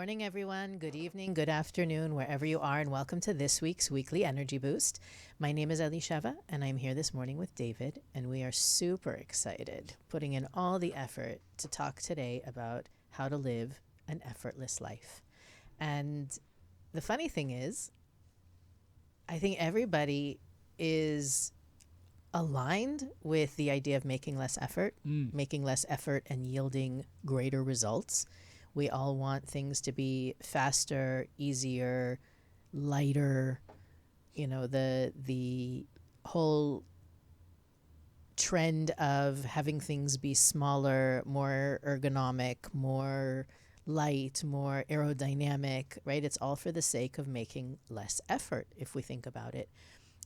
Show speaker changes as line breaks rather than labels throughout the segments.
morning, everyone. Good evening, good afternoon, wherever you are, and welcome to this week's Weekly Energy Boost. My name is Elisheva, and I'm here this morning with David, and we are super excited, putting in all the effort to talk today about how to live an effortless life. And the funny thing is, I think everybody is aligned with the idea of making less effort and yielding greater results. We all want things to be faster, easier, lighter. You know, the whole trend of having things be smaller, more ergonomic, more light, more aerodynamic, right? It's all for the sake of making less effort, if we think about it.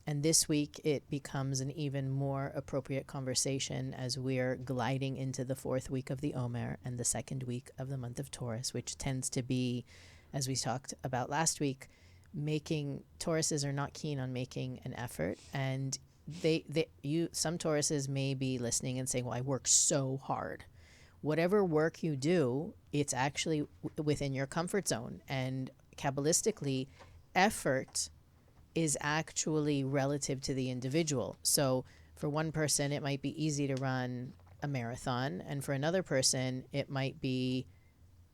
And this week, it becomes an even more appropriate conversation as we're gliding into the fourth week of the Omer and the second week of the month of Taurus, which tends to be, as we talked about last week, Tauruses are not keen on making an effort. And some Tauruses may be listening and saying, well, I work so hard. Whatever work you do, it's actually within your comfort zone. And Kabbalistically, effort is actually relative to the individual. So for one person, it might be easy to run a marathon, and for another person, it might be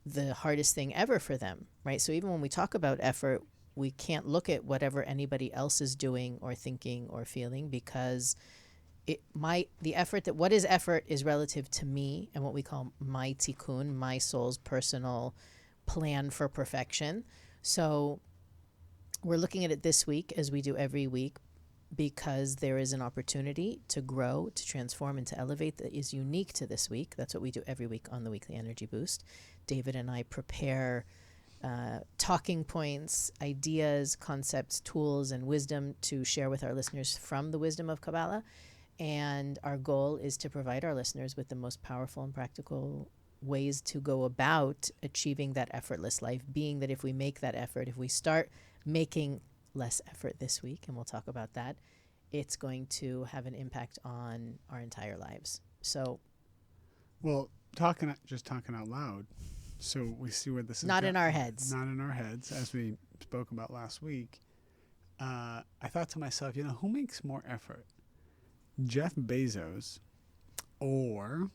the hardest thing ever for them, right? So even when we talk about effort, we can't look at whatever anybody else is doing or thinking or feeling, because what is effort is relative to me and what we call my tikkun, my soul's personal plan for perfection. So we're looking at it this week, as we do every week, because there is an opportunity to grow, to transform, and to elevate that is unique to this week. That's what we do every week on the Weekly Energy Boost. David and I prepare talking points, ideas, concepts, tools, and wisdom to share with our listeners from the wisdom of Kabbalah. And our goal is to provide our listeners with the most powerful and practical ways to go about achieving that effortless life, being that if we make that effort, if we start making less effort this week, and we'll talk about that, it's going to have an impact on our entire lives. So,
well, talking out loud, so we see where this is.
Not in our heads,
as we spoke about last week. I thought to myself, who makes more effort, Jeff Bezos or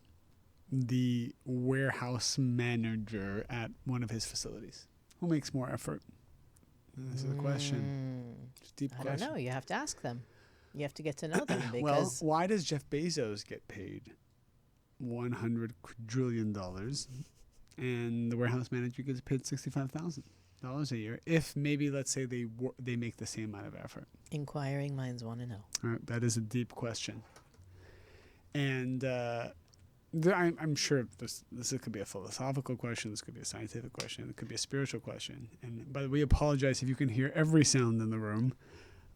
the warehouse manager at one of his facilities? Who makes more effort? This is the question. It's a deep question.
I don't know. You have to ask them. You have to get to know them. Because
well, why does Jeff Bezos get paid $100 quadrillion and the warehouse manager gets paid $65,000 a year? If maybe, let's say, they make the same amount of effort. Inquiring minds want to know. All right, that is a deep question. And I'm sure this could be a philosophical question. This could be a scientific question. It could be a spiritual question. But we apologize if you can hear every sound in the room.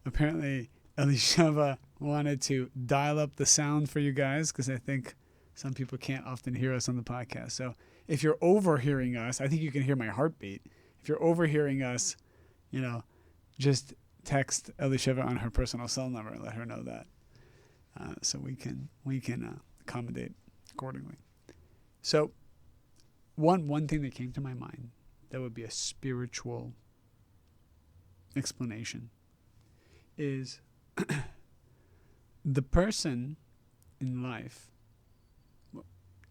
Apparently, Elisheva wanted to dial up the sound for you guys, because I think some people can't often hear us on the podcast. So if you're overhearing us, I think you can hear my heartbeat. If you're overhearing us, just text Elisheva on her personal cell number and let her know that, so we can accommodate accordingly. So one thing that came to my mind that would be a spiritual explanation is the person in life.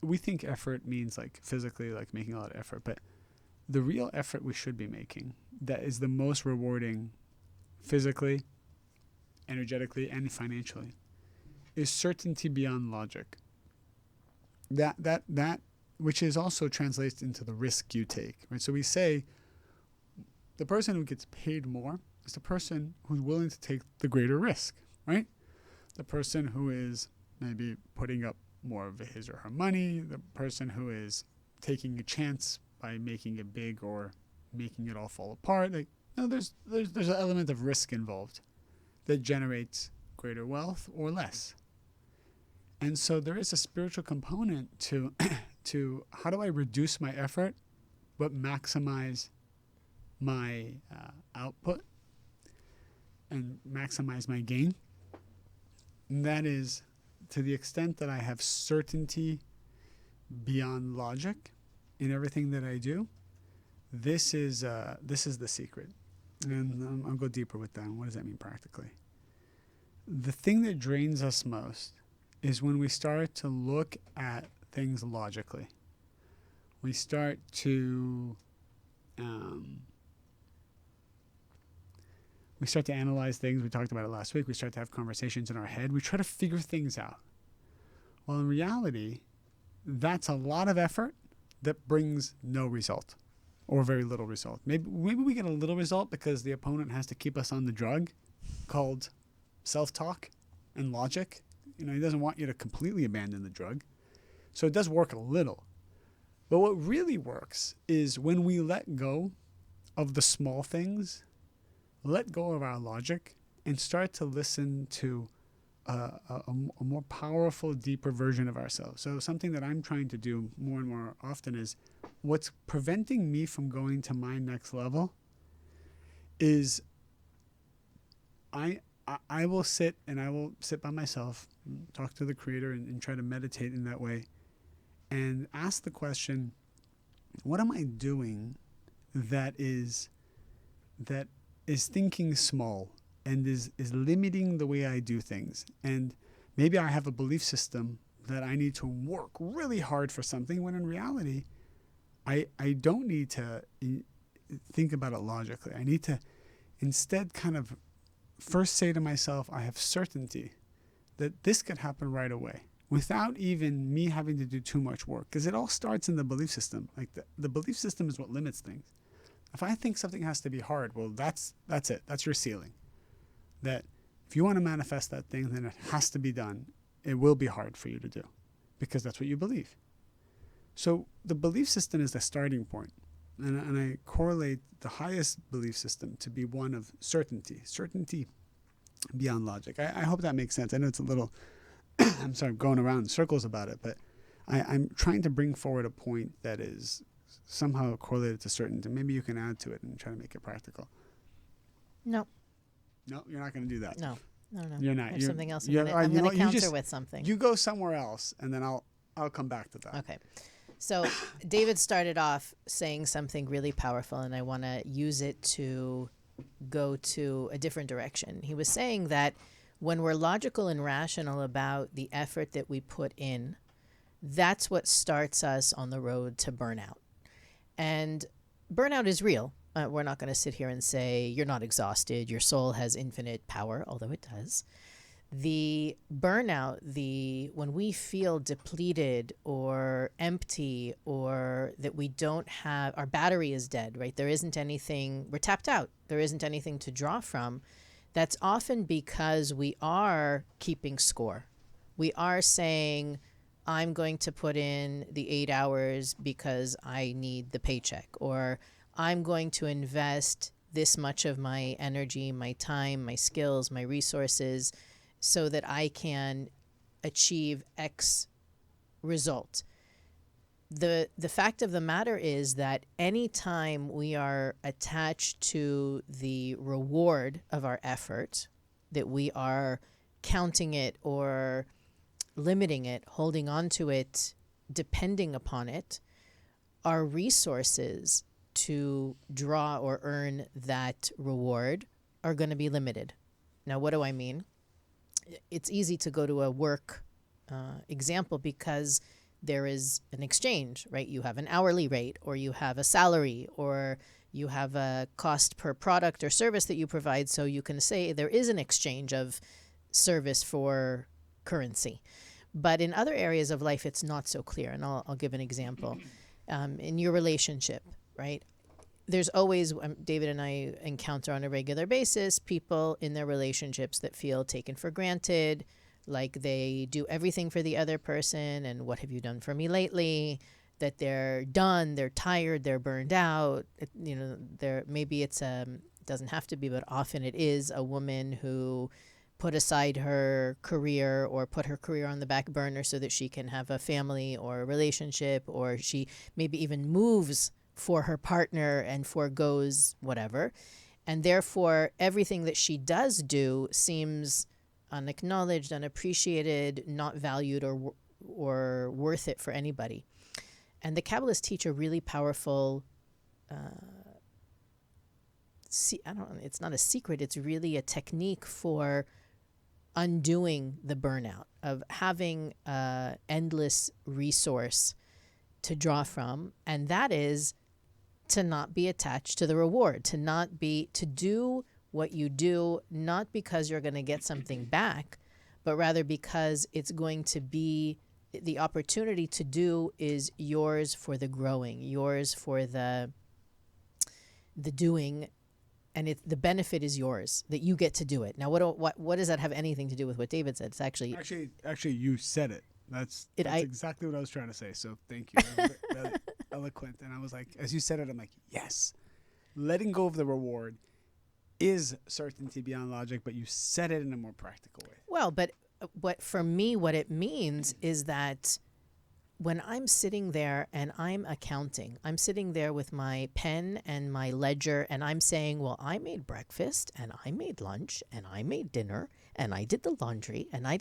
We think effort means like physically, like making a lot of effort, but the real effort we should be making that is the most rewarding physically, energetically, and financially is certainty beyond logic. That which is also translates into the risk you take, right? So we say the person who gets paid more is the person who's willing to take the greater risk, right? The person who is maybe putting up more of his or her money, the person who is taking a chance by making it big or making it all fall apart. There's an element of risk involved that generates greater wealth or less. And so there is a spiritual component to how do I reduce my effort but maximize my output and maximize my gain. And that is to the extent that I have certainty beyond logic in everything that I do, this is the secret. And I'll go deeper with that. What does that mean practically? The thing that drains us most is when we start to look at things logically. We start to analyze things. We talked about it last week. We start to have conversations in our head. We try to figure things out. Well, in reality, that's a lot of effort that brings no result or very little result. Maybe we get a little result because the opponent has to keep us on the drug called self-talk and logic. You know, he doesn't want you to completely abandon the drug. So it does work a little. But what really works is when we let go of the small things, let go of our logic, and start to listen to a more powerful, deeper version of ourselves. So something that I'm trying to do more and more often is what's preventing me from going to my next level is I will sit by myself, talk to the Creator, and try to meditate in that way, and ask the question, what am I doing that is thinking small and is limiting the way I do things? And maybe I have a belief system that I need to work really hard for something, when in reality, I don't need to think about it logically. I need to instead kind of first say to myself, I have certainty that this could happen right away without even me having to do too much work. Because it all starts in the belief system. Like the belief system is what limits things. If I think something has to be hard, well, that's it. That's your ceiling. That if you want to manifest that thing, then it has to be done. It will be hard for you to do because that's what you believe. So the belief system is the starting point. And I correlate the highest belief system to be one of certainty beyond logic. I hope that makes sense. I know it's a little, I'm sorry, going around in circles about it, but I'm trying to bring forward a point that is somehow correlated to certainty. Maybe you can add to it and try to make it practical.
No.
No, you're not going to do that.
No.
You're not.
There's something else. I'm going to counter with something.
You go somewhere else, and then I'll come back to that.
Okay. So David started off saying something really powerful, and I want to use it to go to a different direction. He was saying that when we're logical and rational about the effort that we put in, that's what starts us on the road to burnout. And burnout is real. We're not going to sit here and say you're not exhausted, your soul has infinite power, although it does. The burnout, when we feel depleted or empty, or that we don't have, our battery is dead, right? There isn't anything, we're tapped out. There isn't anything to draw from. That's often because we are keeping score. We are saying, I'm going to put in the 8 hours because I need the paycheck, or I'm going to invest this much of my energy, my time, my skills, my resources, so that I can achieve X result. The fact of the matter is that anytime we are attached to the reward of our effort, that we are counting it or limiting it, holding on to it, depending upon it, our resources to draw or earn that reward are going to be limited. Now, what do I mean? It's easy to go to a work example because there is an exchange, right? You have an hourly rate, or you have a salary, or you have a cost per product or service that you provide. So you can say there is an exchange of service for currency. But in other areas of life, it's not so clear. And I'll give an example. In your relationship, right? There's always, David and I encounter on a regular basis, people in their relationships that feel taken for granted, like they do everything for the other person, and what have you done for me lately? That they're done, they're tired, they're burned out. Maybe it's doesn't have to be, but often it is a woman who put aside her career or put her career on the back burner so that she can have a family or a relationship, or she maybe even moves for her partner and forgoes whatever. And therefore, everything that she does do seems unacknowledged, unappreciated, not valued, or worth it for anybody. And the Kabbalists teach a really powerful I don't. It's not a secret. It's really a technique for undoing the burnout of having endless resource to draw from, and that is to not be attached to the reward, to do what you do, not because you're going to get something back, but rather because it's going to be the opportunity to do is yours for the growing, yours for the doing, and the benefit is yours that you get to do it. Now, what does that have anything to do with what David said? It's actually
you said it. That's exactly what I was trying to say. So thank you. That was very eloquent. And I was like, as you said it, I'm like, yes, letting go of the reward is certainty beyond logic, but you said it in a more practical way.
Well, but for me, what it means is that when I'm sitting there and I'm accounting, I'm sitting there with my pen and my ledger, and I'm saying, well, I made breakfast and I made lunch and I made dinner and I did the laundry and I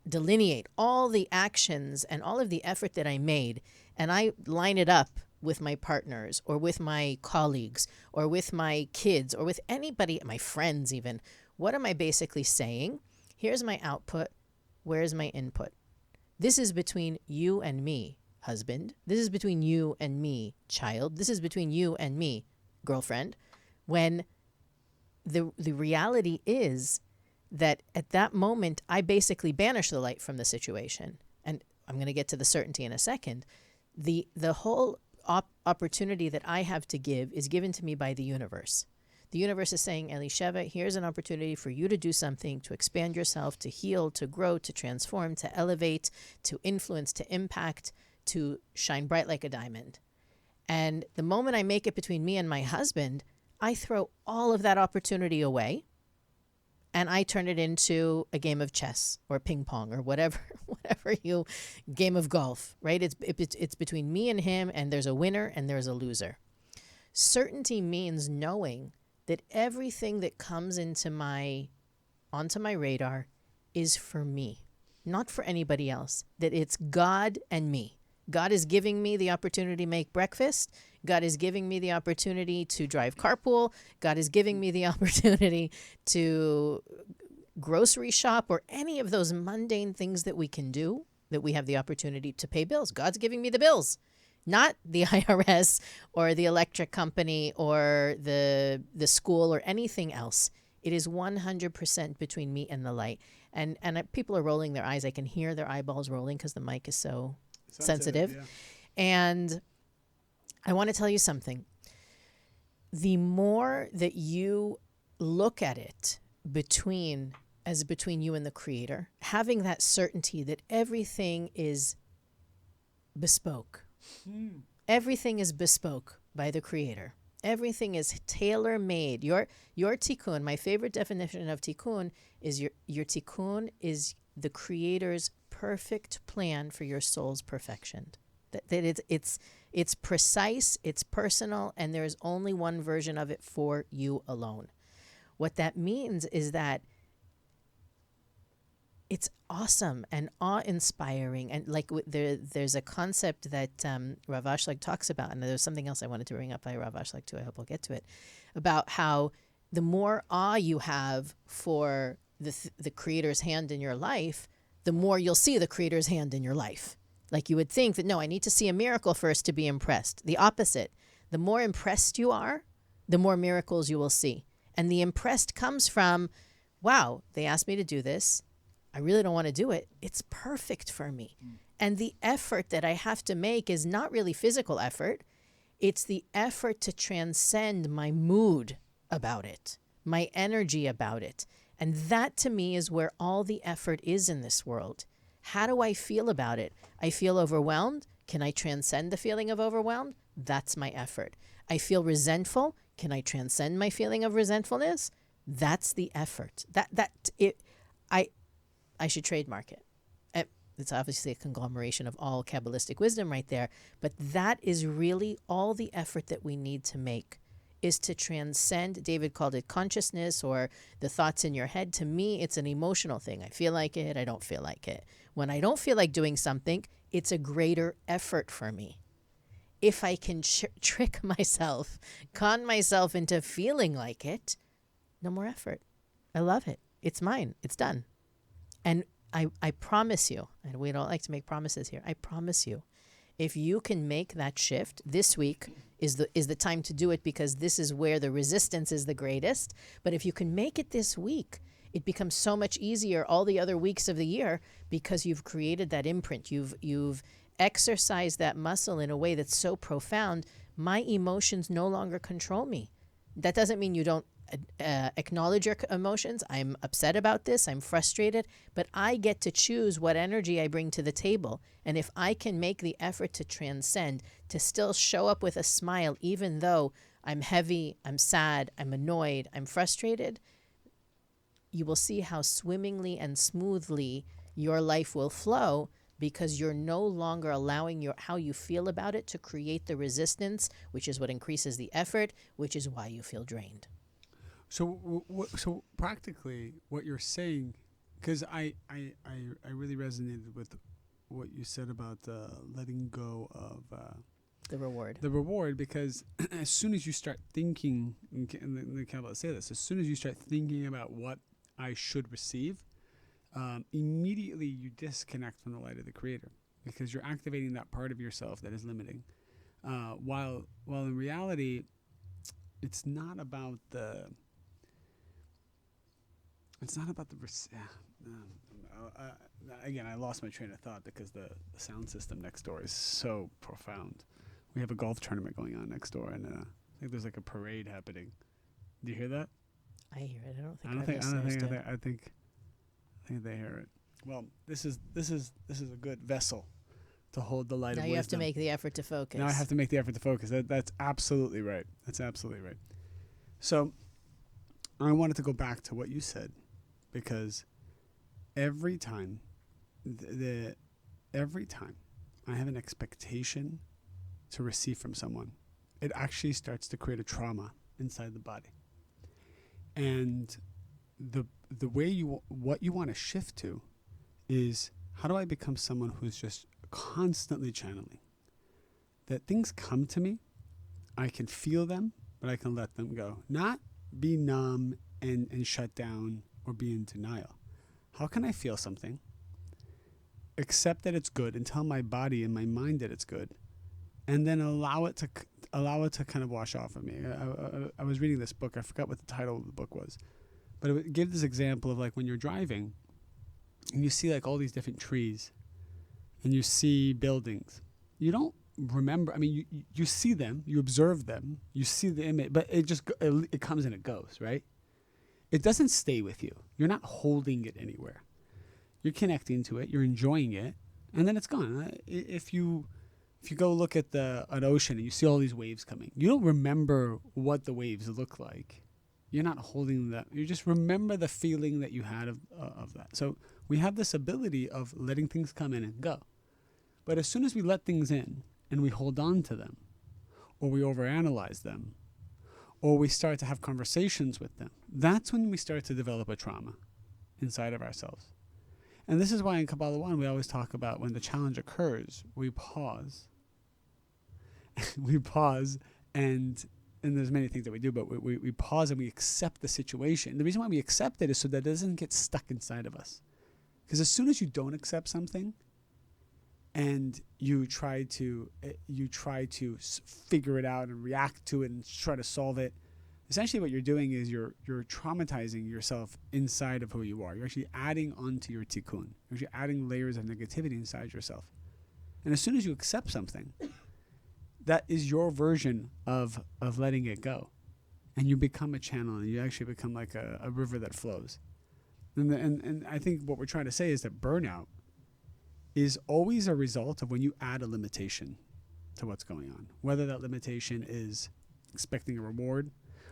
delineate all the actions and all of the effort that I made, and I line it up with my partners or with my colleagues or with my kids or with anybody, my friends even. What am I basically saying? Here's my output. Where's my input? This is between you and me, husband. This is between you and me, child. This is between you and me, girlfriend. When the reality is that at that moment, I basically banish the light from the situation. And I'm going to get to the certainty in a second. The whole opportunity that I have to give is given to me by the universe. The universe is saying, Elisheva, here's an opportunity for you to do something, to expand yourself, to heal, to grow, to transform, to elevate, to influence, to impact, to shine bright like a diamond. And the moment I make it between me and my husband, I throw all of that opportunity away and I turn it into a game of chess or ping pong or whatever game of golf, right? It's between me and him, and there's a winner and there's a loser. Certainty means knowing that everything that comes onto my radar is for me, not for anybody else, that it's God and me. God is giving me the opportunity to make breakfast. God is giving me the opportunity to drive carpool. God is giving me the opportunity to grocery shop or any of those mundane things that we can do, that we have the opportunity to pay bills. God's giving me the bills, not the IRS or the electric company or the school or anything else. It is 100% between me and the light. And people are rolling their eyes. I can hear their eyeballs rolling because the mic is so sensitive. Yeah. And I want to tell you something. The more that you look at it between you and the Creator, having that certainty that everything is bespoke. Everything is bespoke by the Creator. Everything is tailor-made. Your tikkun, my favorite definition of tikkun is your tikkun is the Creator's perfect plan for your soul's perfection. That it's precise, it's personal, and there's only one version of it for you alone. What that means is that it's awesome and awe-inspiring. And like there's a concept that Rav Ashlag talks about, and there's something else I wanted to bring up by Rav Ashlag too, I hope I'll get to it, about how the more awe you have for the Creator's hand in your life, the more you'll see the Creator's hand in your life. Like you would think that, no, I need to see a miracle first to be impressed. The opposite. The more impressed you are, the more miracles you will see. And the impressed comes from, wow, they asked me to do this. I really don't want to do it. It's perfect for me. And the effort that I have to make is not really physical effort. It's the effort to transcend my mood about it, my energy about it. And that to me is where all the effort is in this world. How do I feel about it? I feel overwhelmed. Can I transcend the feeling of overwhelmed? That's my effort. I feel resentful. Can I transcend my feeling of resentfulness? That's the effort. I should trademark it. It's obviously a conglomeration of all Kabbalistic wisdom right there, but that is really all the effort that we need to make, is to transcend. David called it consciousness or the thoughts in your head. To me, it's an emotional thing. I feel like it. I don't feel like it. When I don't feel like doing something, it's a greater effort for me. if I can trick myself, con myself into feeling like it, no more effort. I love it. It's mine. It's done. And I promise you, and we don't like to make promises here, I promise you, if you can make that shift this week is the time to do it, because this is where the resistance is the greatest. But if you can make it this week, it becomes so much easier all the other weeks of the year, because you've created that imprint. You've exercised that muscle in a way that's so profound. My emotions no longer control me. That doesn't mean you don't acknowledge your emotions. I'm upset about this. I'm frustrated, but I get to choose what energy I bring to the table. And if I can make the effort to transcend, to still show up with a smile, even though I'm heavy, I'm sad, I'm annoyed, I'm frustrated, you will see how swimmingly and smoothly your life will flow, because you're no longer allowing how you feel about it to create the resistance, which is what increases the effort, which is why you feel drained.
So practically, what you're saying, because I really resonated with what you said about letting go of
the reward.
The reward, because as soon as you start thinking, and the Kabbalah say this, as soon as you start thinking about what I should receive, immediately you disconnect from the light of the Creator, because you're activating that part of yourself that is limiting. While in reality, it's not about the. It's not about the. Again, I lost my train of thought because the sound system next door is so profound. We have a golf tournament going on next door, and I think there's like a parade happening. Do you hear that?
I hear it. I
think they hear it. Well, this is a good vessel to hold the light of wisdom.
Now you have to make the effort to focus.
Now I have to make the effort to focus. That's absolutely right. That's absolutely right. So I wanted to go back to what you said, because every time I have an expectation to receive from someone, it actually starts to create a trauma inside the body. And the way what you want to shift to is, how do I become someone who's just constantly channeling? That things come to me, I can feel them, but I can let them go. Not be numb and shut down or be in denial. How can I feel something, accept that it's good, and tell my body and my mind that it's good, and then allow it to kind of wash off of me? I was reading this book. I forgot what the title of the book was, but it gave this example of like when you're driving and you see like all these different trees and you see buildings. You don't remember. I mean, you see them, you observe them, you see the image, but it comes and it goes, right? It doesn't stay with you. You're not holding it anywhere. You're connecting to it. You're enjoying it, and then it's gone. If you go look at an ocean and you see all these waves coming, you don't remember what the waves look like. You're not holding that. You just remember the feeling that you had of that. So we have this ability of letting things come in and go. But as soon as we let things in and we hold on to them, or we overanalyze them, or we start to have conversations with them, that's when we start to develop a trauma inside of ourselves. And this is why in Kabbalah 1, we always talk about when the challenge occurs, we pause. We pause, and there's many things that we do, but we pause and we accept the situation. The reason why we accept it is so that it doesn't get stuck inside of us. Because as soon as you don't accept something, and you try to figure it out and react to it and try to solve it, essentially what you're doing is you're traumatizing yourself inside of who you are. You're actually adding onto your tikkun. You're actually adding layers of negativity inside yourself. And as soon as you accept something, that is your version of letting it go. And you become a channel, and you actually become like a river that flows. And I think what we're trying to say is that burnout is always a result of when you add a limitation to what's going on. Whether that limitation is expecting a reward,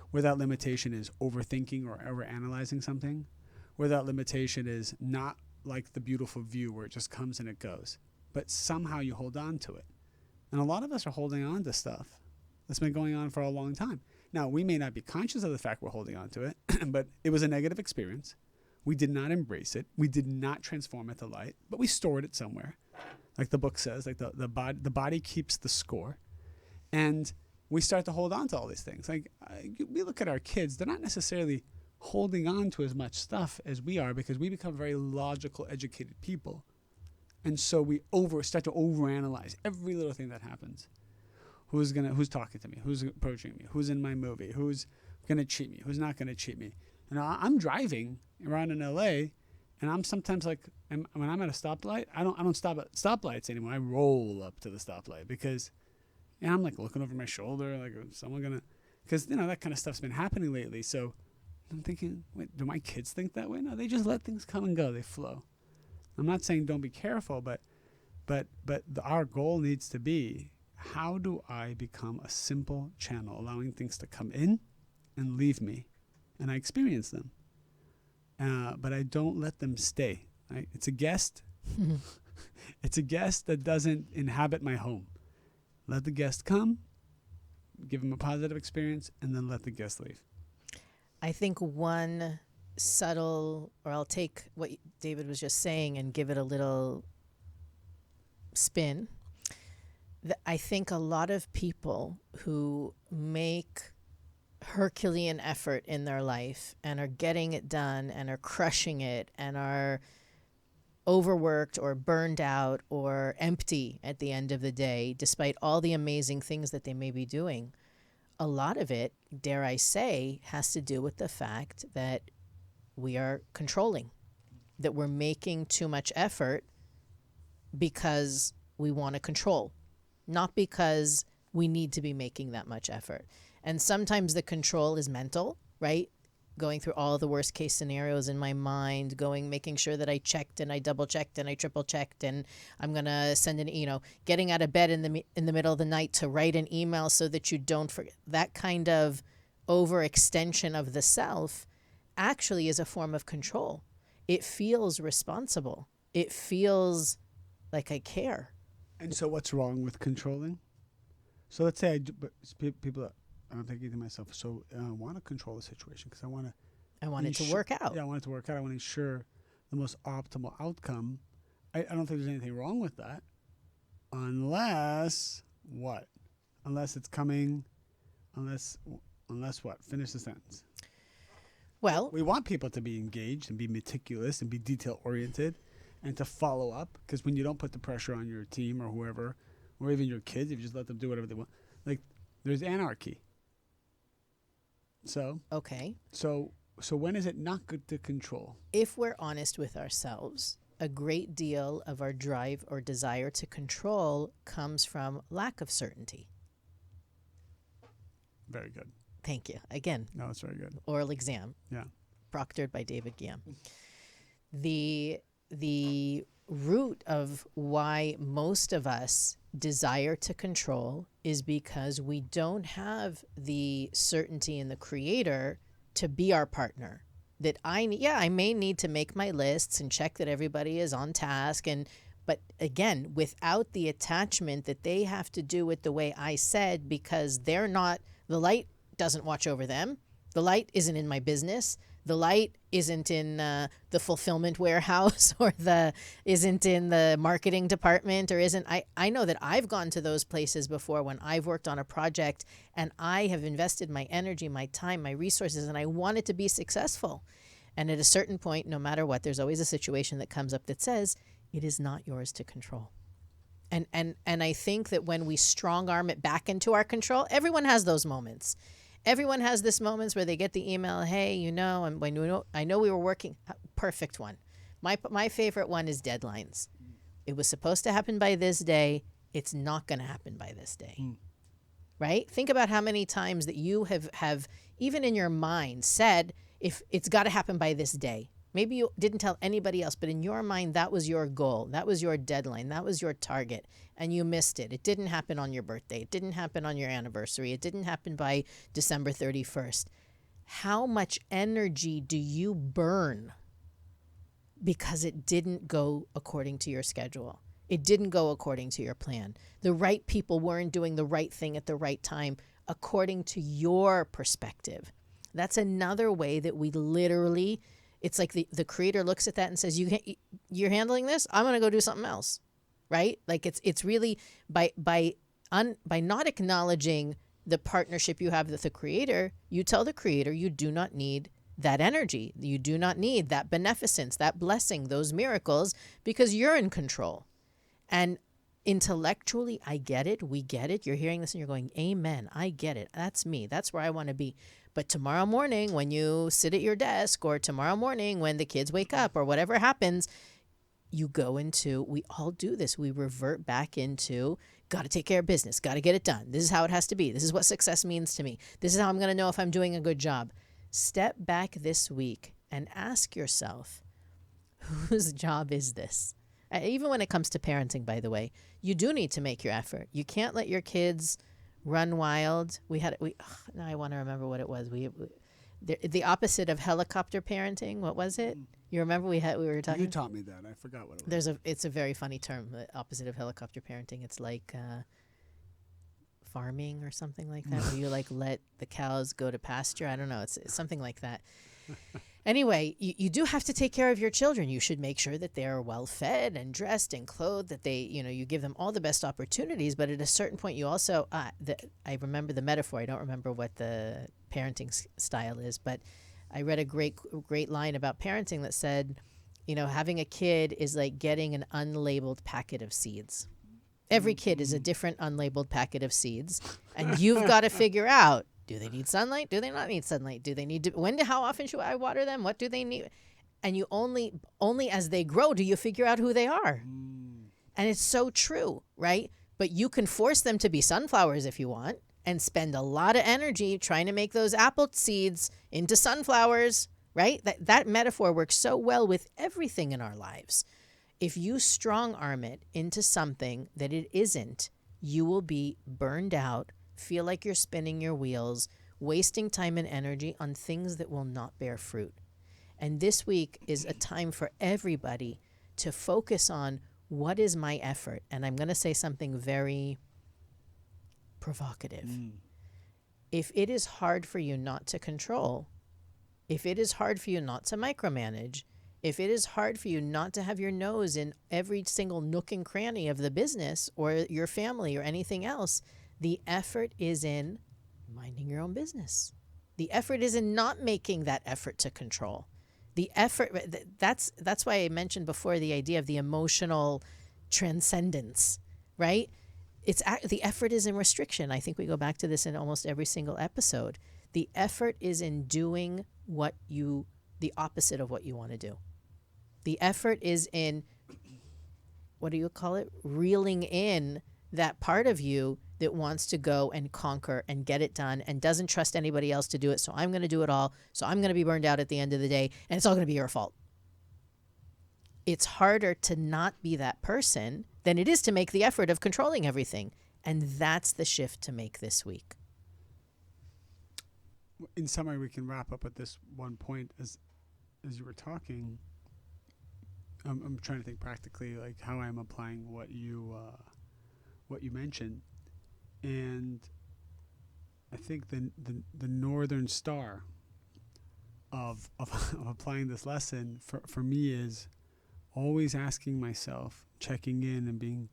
whether that limitation is overthinking or overanalyzing something, whether that limitation is not like the beautiful view where it just comes and it goes, but somehow you hold on to it. And a lot of us are holding on to stuff that's been going on for a long time. Now, we may not be conscious of the fact we're holding on to it, but it was a negative experience. We did not embrace it. We did not transform it to light, but we stored it somewhere. Like the book says, like the body keeps the score. And we start to hold on to all these things. Like we look at our kids, they're not necessarily holding on to as much stuff as we are because we become very logical, educated people. And so we start to overanalyze every little thing that happens. Who's talking to me? Who's approaching me? Who's in my movie? Who's going to cheat me? Who's not going to cheat me? And I'm driving around in LA, and I'm sometimes like, when I'm at a stoplight, I don't stop at stoplights anymore. I roll up to the stoplight because, and I'm like looking over my shoulder, like, is someone gonna? Because that kind of stuff's been happening lately. So I'm thinking, wait, do my kids think that way? No, they just let things come and go. They flow. I'm not saying don't be careful, but our goal needs to be, how do I become a simple channel, allowing things to come in and leave me, and I experience them, but I don't let them stay. Right? It's a guest. It's a guest that doesn't inhabit my home. Let the guest come, give them a positive experience, and then let the guest leave.
I think one subtle, or I'll take what David was just saying and give it a little spin. I think a lot of people who make Herculean effort in their life and are getting it done and are crushing it and are overworked or burned out or empty at the end of the day, despite all the amazing things that they may be doing, a lot of it, dare I say, has to do with the fact that we are controlling, that we're making too much effort because we want to control, not because we need to be making that much effort. And sometimes the control is mental, right? Going through all the worst case scenarios in my mind, making sure that I checked and I double checked and I triple checked, and I'm going to send getting out of bed in the middle of the night to write an email so that you don't forget. That kind of overextension of the self actually is a form of control. It feels responsible. It feels like I care.
And so what's wrong with controlling? So let's say I'm thinking to myself, so I want to control the situation because I want
it to work out.
Yeah, I want it to work out. I want to ensure the most optimal outcome. I don't think there's anything wrong with that. Unless what? Unless it's coming, unless what? Finish the sentence.
Well,
we want people to be engaged and be meticulous and be detail-oriented and to follow up, because when you don't put the pressure on your team or whoever, or even your kids, if you just let them do whatever they want, like there's anarchy. So
okay.
So when is it not good to control?
If we're honest with ourselves, a great deal of our drive or desire to control comes from lack of certainty.
Very good.
Thank you. Again.
No, that's very good.
Oral exam.
Yeah.
Proctored by David Guillaume. The root of why most of us desire to control is because we don't have the certainty in the Creator to be our partner. That I may need to make my lists and check that everybody is on task, but again, without the attachment that they have to do it the way I said, because they're not, the light doesn't watch over them. The light isn't in my business. The light isn't in the fulfillment warehouse or isn't in the marketing department or isn't. I know that I've gone to those places before when I've worked on a project and I have invested my energy, my time, my resources, and I want it to be successful. And at a certain point, no matter what, there's always a situation that comes up that says, it is not yours to control. And I think that when we strong arm it back into our control, everyone has those moments. Everyone has this moments where they get the email, hey, and I know we were working, perfect one. My favorite one is deadlines. It was supposed to happen by this day. It's not going to happen by this day. Right? Think about how many times that you have even in your mind said, if it's got to happen by this day. Maybe you didn't tell anybody else, but in your mind, that was your goal. That was your deadline. That was your target. And you missed it. It didn't happen on your birthday. It didn't happen on your anniversary. It didn't happen by December 31st. How much energy do you burn because it didn't go according to your schedule? It didn't go according to your plan. The right people weren't doing the right thing at the right time according to your perspective. That's another way that we literally... It's like the Creator looks at that and says, you're handling this? I'm going to go do something else, right? Like it's really by by not acknowledging the partnership you have with the creator, you tell the creator you do not need that energy. You do not need that beneficence, that blessing, those miracles, because you're in control. And intellectually, I get it. We get it. You're hearing this and you're going, amen. I get it. That's me. That's where I want to be. But tomorrow morning, when you sit at your desk, or tomorrow morning when the kids wake up, or whatever happens, you go into, we all do this. We revert back into, got to take care of business, got to get it done. This is how it has to be. This is what success means to me. This is how I'm going to know if I'm doing a good job. Step back this week and ask yourself, whose job is this? Even when it comes to parenting, by the way, you do need to make your effort. You can't let your kids run wild. Now I want to remember what it was. The opposite of helicopter parenting. What was it? You remember we were talking?
You taught me that. I forgot what it was.
It's a very funny term, the opposite of helicopter parenting. It's like farming or something like that, where you like let the cows go to pasture. I don't know. It's something like that. Anyway, you do have to take care of your children. You should make sure that they are well fed and dressed and clothed, that they, you give them all the best opportunities. But at a certain point, you also, I remember the metaphor. I don't remember what the parenting style is, but I read a great line about parenting that said, having a kid is like getting an unlabeled packet of seeds. Every kid is a different unlabeled packet of seeds, and you've got to figure out, do they need sunlight? Do they not need sunlight? Do they need to, how often should I water them? What do they need? And you only as they grow do you figure out who they are. And it's so true, right? But you can force them to be sunflowers if you want, and spend a lot of energy trying to make those apple seeds into sunflowers, right? That metaphor works so well with everything in our lives. If you strong arm it into something that it isn't, you will be burned out, feel like you're spinning your wheels, wasting time and energy on things that will not bear fruit. And this week is a time for everybody to focus on, what is my effort? And I'm going to say something very provocative. If it is hard for you not to control, if it is hard for you not to micromanage, if it is hard for you not to have your nose in every single nook and cranny of the business or your family or anything else, the effort is in minding your own business. The effort is in not making that effort to control. The effort, that's why I mentioned before the idea of the emotional transcendence, right? The effort is in restriction. I think we go back to this in almost every single episode. The effort is in doing the opposite of what you want to do. The effort is in, what do you call it? Reeling in that part of you that wants to go and conquer and get it done and doesn't trust anybody else to do it. So I'm going to do it all. So I'm going to be burned out at the end of the day, and it's all going to be your fault. It's harder to not be that person than it is to make the effort of controlling everything. And that's the shift to make this week.
In summary, we can wrap up at this one point. As you were talking, I'm trying to think practically, like how I'm applying what you mentioned. And I think the northern star of applying this lesson for me is always asking myself, checking in and being,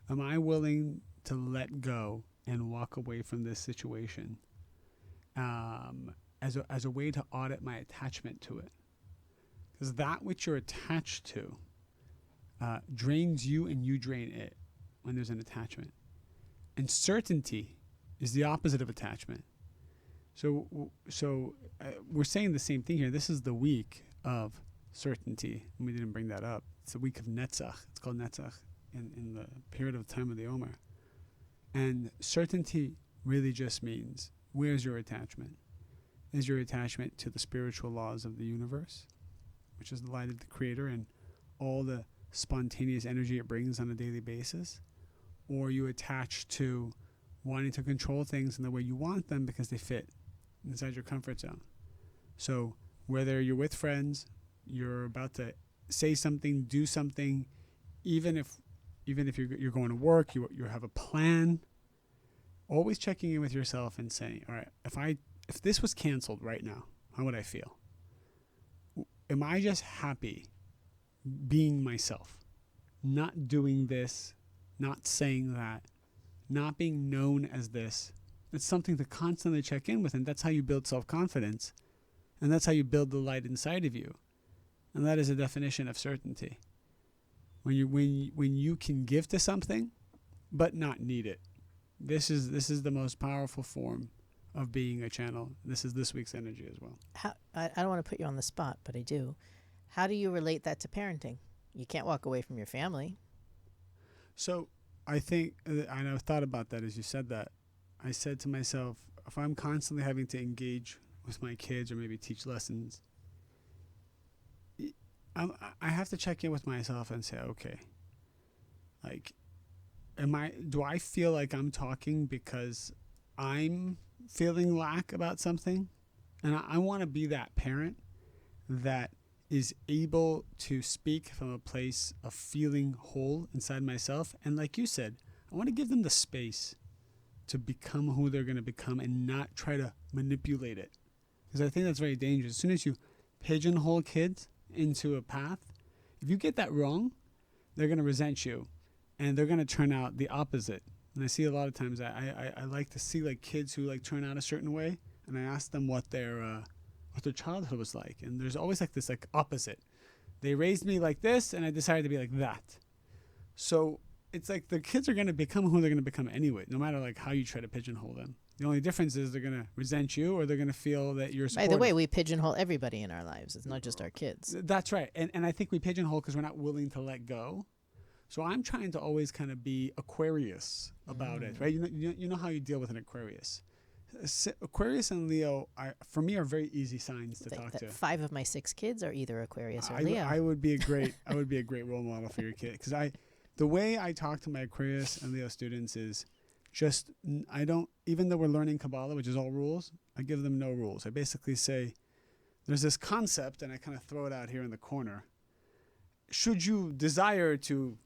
am I willing to let go and walk away from this situation as a way to audit my attachment to it? Because that which you're attached to drains you and you drain it when there's an attachment. And certainty is the opposite of attachment. So we're saying the same thing here. This is the week of certainty. And we didn't bring that up. It's a week of Netzach. It's called Netzach in the period of time of the Omer. And certainty really just means, where's your attachment? Is your attachment to the spiritual laws of the universe, which is the light of the Creator and all the spontaneous energy it brings on a daily basis? Or are you attached to wanting to control things in the way you want them because they fit inside your comfort zone? So whether you're with friends, you're about to say something, do something, even if you're going to work, you have a plan, always checking in with yourself and saying, all right, if this was canceled right now, how would I feel? Am I just happy being myself, not doing this, not saying that, not being known as this. It's something to constantly check in with, and that's how you build self-confidence, and that's how you build the light inside of you. And that is a definition of certainty. When you can give to something but not need it. This is the most powerful form of being a channel. This is this week's energy as well.
I don't want to put you on the spot, but I do. How do you relate that to parenting? You can't walk away from your family.
So I think, and I've thought about that as you said that. I said to myself, if I'm constantly having to engage with my kids or maybe teach lessons, I have to check in with myself and say, okay, like, do I feel like I'm talking because I'm feeling lack about something? And I want to be that parent that is able to speak from a place of feeling whole inside myself. And like you said, I want to give them the space to become who they're going to become and not try to manipulate it. Because I think that's very dangerous. As soon as you pigeonhole kids into a path, if you get that wrong, they're going to resent you and they're going to turn out the opposite. And I see a lot of times I like to see like kids who like turn out a certain way, and I ask them what their childhood was like, and there's always like this like opposite. They raised me like this and I decided to be like that. So it's like the kids are going to become who they're going to become anyway, no matter like how you try to pigeonhole them. The only difference is they're going to resent you or they're going to feel that you're supportive.
By the way, we pigeonhole everybody in our lives. It's not just our kids.
That's right. And I think we pigeonhole because we're not willing to let go. So I'm trying to always kind of be Aquarius about it, right? You know how you deal with an Aquarius. Aquarius and Leo, for me, are very easy signs to talk to.
5 of my 6 kids are either Aquarius or Leo.
I would be a great role model for your kid, because the way I talk to my Aquarius and Leo students is just, even though we're learning Kabbalah, which is all rules, I give them no rules. I basically say, there's this concept, and I kind of throw it out here in the corner. Should you desire to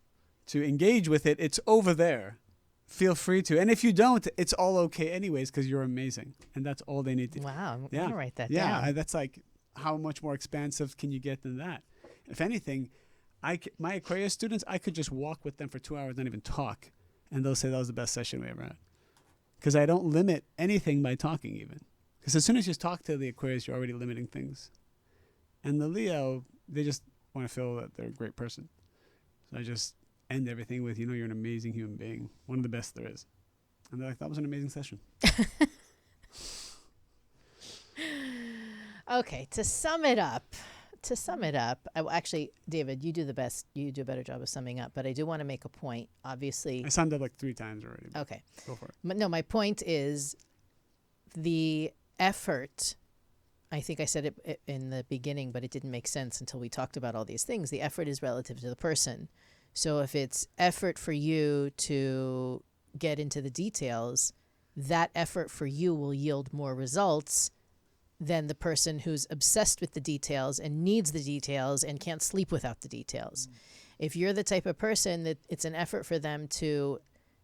engage with it, it's over there. Feel free to. And if you don't, it's all okay anyways, because you're amazing. And that's all they need to.
Wow, I'm going to write that down.
Yeah, that's like, how much more expansive can you get than that? If anything, my Aquarius students, I could just walk with them for 2 hours, not even talk, and they'll say that was the best session we ever had. Because I don't limit anything by talking even. Because as soon as you talk to the Aquarius, you're already limiting things. And the Leo, they just want to feel that they're a great person. So I just end everything with, you're an amazing human being, one of the best there is. And they're like, that was an amazing session.
Okay, to sum it up, actually, David, you do a better job of summing up, but I do want to make a point, obviously.
I summed up like 3 times already.
Okay.
Go for it.
But no, my point is the effort. I think I said it in the beginning, but it didn't make sense until we talked about all these things. The effort is relative to the person. So if it's effort for you to get into the details, that effort for you will yield more results than the person who's obsessed with the details and needs the details and can't sleep without the details. If you're the type of person that it's an effort for them to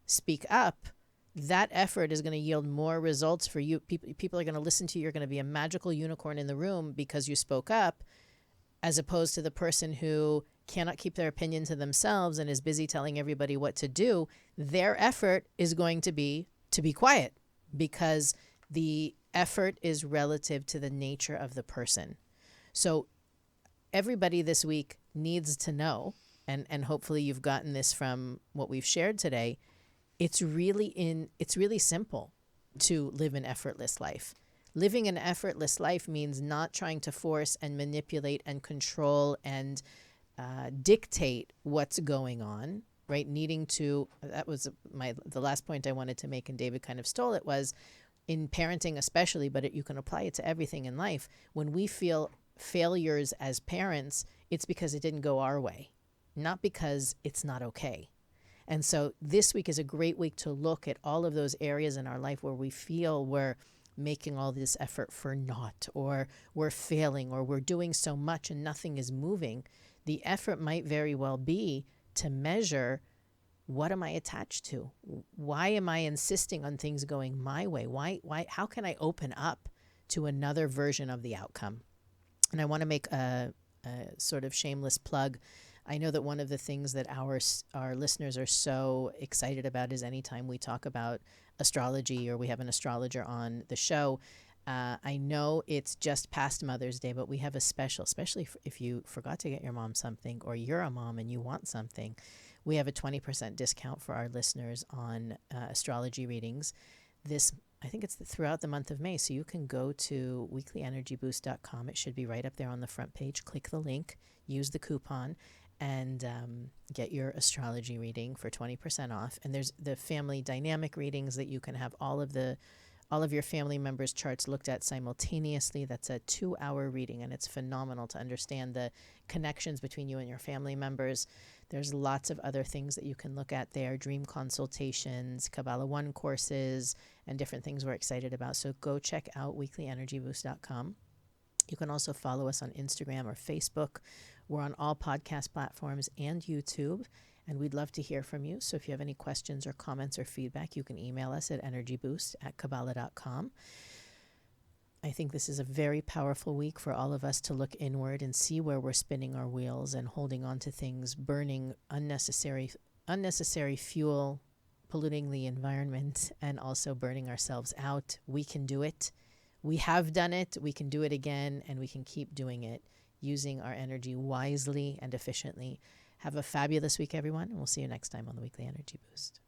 speak up, that effort is going to yield more results for you. People are going to listen to you. You're going to be a magical unicorn in the room because you spoke up, as opposed to the person who cannot keep their opinion to themselves and is busy telling everybody what to do. Their effort is going to be quiet, because the effort is relative to the nature of the person. So everybody this week needs to know, and hopefully you've gotten this from what we've shared today, it's really simple to live an effortless life. Living an effortless life means not trying to force and manipulate and control and dictate what's going on, right? That was the last point I wanted to make, and David kind of stole it, was in parenting especially, but you can apply it to everything in life. When we feel failures as parents, it's because it didn't go our way, not because it's not okay. And so this week is a great week to look at all of those areas in our life where we feel we're making all this effort for naught, or we're failing, or we're doing so much and nothing is moving. The effort might very well be to measure, what am I attached to? Why am I insisting on things going my way? Why? How can I open up to another version of the outcome? And I want to make a sort of shameless plug. I know that one of the things that our listeners are so excited about is anytime we talk about astrology or we have an astrologer on the show. I know it's just past Mother's Day, but we have a special, especially if you forgot to get your mom something or you're a mom and you want something. We have a 20% discount for our listeners on astrology readings. I think it's throughout the month of May. So you can go to weeklyenergyboost.com. It should be right up there on the front page. Click the link, use the coupon, and get your astrology reading for 20% off. And there's the family dynamic readings that you can have all of your family members' charts looked at simultaneously. That's a 2-hour reading, and it's phenomenal to understand the connections between you and your family members. There's lots of other things that you can look at there, dream consultations, Kabbalah 1 courses, and different things we're excited about. So go check out weeklyenergyboost.com. You can also follow us on Instagram or Facebook. We're on all podcast platforms and YouTube, and we'd love to hear from you. So if you have any questions or comments or feedback, you can email us at energyboost@kabbalah.com. I think this is a very powerful week for all of us to look inward and see where we're spinning our wheels and holding on to things, burning unnecessary fuel, polluting the environment, and also burning ourselves out. We can do it. We have done it. We can do it again, and we can keep doing it using our energy wisely and efficiently. Have a fabulous week, everyone, and we'll see you next time on the Weekly Energy Boost.